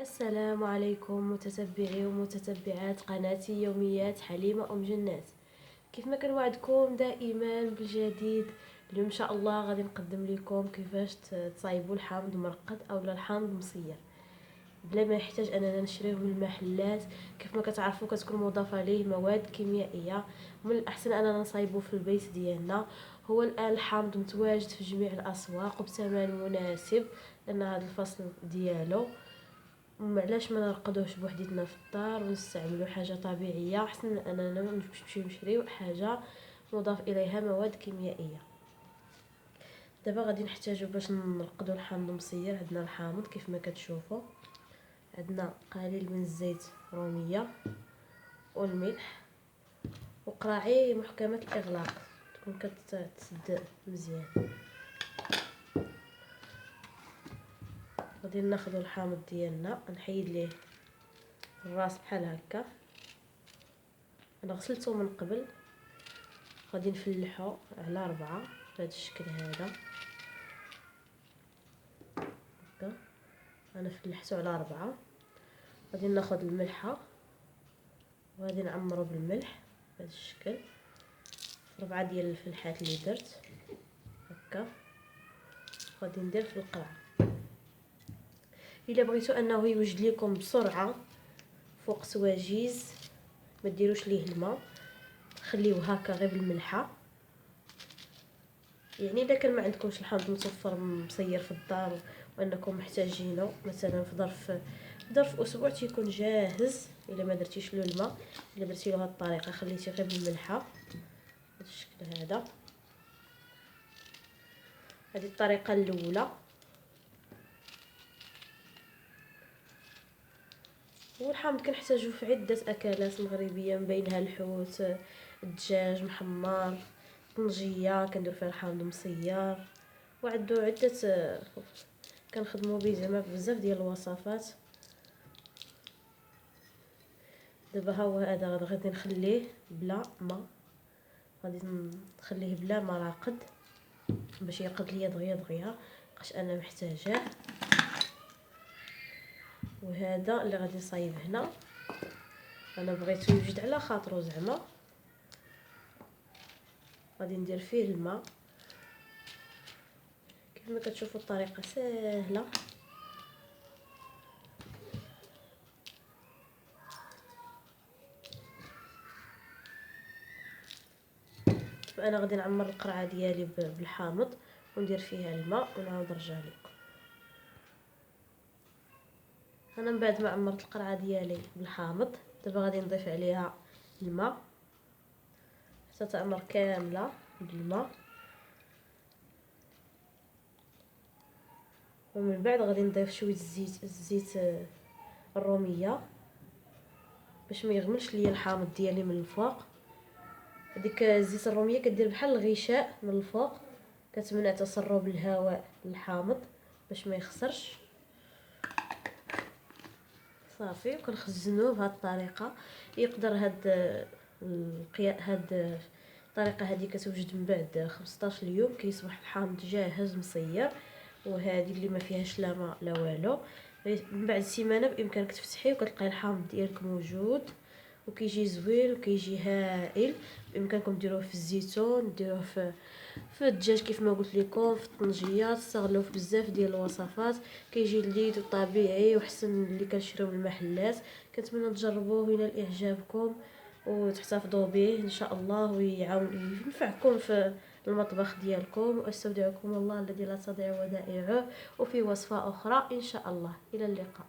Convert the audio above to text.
السلام عليكم متتبعي ومتتبعات قناتي يوميات حليمة أم جنات. كيف ما كنوعدكم دائما بالجديد، اليوم ان شاء الله غادي نقدم لكم كيفاش تصايبوا الحامض مرقد اولا الحامض مصير بلا ما يحتاج اننا نشريه من المحلات. كيف ما كتعرفوا كتكون مضافه ليه مواد كيميائيه، من الاحسن اننا نصايبوا في البيت ديالنا. هو الان الحامض متواجد في جميع الاسواق وبثمن مناسب، لان هذا الفصل ديالو علاش ما نرقدوش بوحديتنا في الدار ونستعملوا حاجه طبيعيه احسن من اننا نمشيو نشريو حاجه مضاف اليها مواد كيميائيه. دابا غادي نحتاجو باش نرقدوا الحامض مصير. عندنا الحامض كيف ما كتشوفوا، عندنا قليل من الزيت روميه والملح وقراعي محكمه الاغلاق تكون كتسد مزيان. غادي ناخذ الحامض ديالنا نحيد ليه الراس بحال هكا. انا غسلته من قبل، غادي نفلحو على 4 بهذا الشكل هذا هكا. انا فلحته على 4. غادي ناخذ الملحه وغادي نعمرو بالملح بهذا الشكل 4 ديال الفلحات اللي درت هكا. غادي ندير في القرع. الا بغيتو انه يوجد لكم بسرعه فوق سواجيز ما ديروش ليه الماء، خليوه هكا غير بالملحه. يعني اذا كان ما عندكمش الحامض مصفر مصير في الدار وانكم محتاجينه مثلا في ظرف اسبوع تيكون جاهز. الا ما درتيش له الماء، الا درتي له هذه الطريقه خليتي غير بالملحه بهذا الشكل هذا. هذه الطريقه الاولى. والحامض كنحتاجوه في عده اكلات مغربيه، من بينها الحوت، الدجاج محمر، طنجيه كندير فيها الحامض مصير، وعندو عده كنخدموا به زعما بزاف ديال الوصفات. دابا ها هو هذا غادي نخليه بلا ما، غادي نخليه بلا ما راقد باش يرقد ليا دغيا دغيا بقاش انا محتاجاه. وهذا اللي غادي نصايب هنا انا بغيتو يوجد على خاطرو زعما. غادي ندير فيه الماء كيف ما كتشوفوا الطريقه سهله. فانا غادي نعمر القرعه ديالي بالحامض وندير فيها الماء ونعاود نرجع لكم. انا من بعد ما عمرت القرعه ديالي بالحامض دابا غادي نضيف عليها الماء حتى تعمر كامله بالماء، ومن بعد غادي نضيف شويه الزيت الروميه باش ما يغمرش ليا الحامض ديالي من الفوق. هذيك الزيت الروميه كدير بحال الغشاء من الفوق، كتمنع تسرب الهواء للحامض باش ما يخسرش. صافي وكنخزنوه بهذه الطريقه. يقدر هاد الطريقه هذه كتوجد من بعد 15 يوم كيصبح الحامض جاهز مصير. وهذه اللي ما فيهاش لا ماء لا والو، من بعد سيمانه بامكانك تفتحيه وكتلقاي الحامض ديالك موجود وكيجي زوين وكيجي هائل. بامكانكم ديروه في الزيتون، ديروه في الدجاج كيف ما قلت لكم، في الطنجيات، تستغلوه في بزاف ديال الوصفات. كيجي لذيذ وطبيعي وحسن من اللي كنشريو من المحلات. كنتمنى تجربوه وينال اعجابكم وتحتفظوا به ان شاء الله ويعاون ينفعكم في المطبخ ديالكم. واستودعكم الله الذي لا تضيع ودائعه، وفي وصفه اخرى ان شاء الله. الى اللقاء.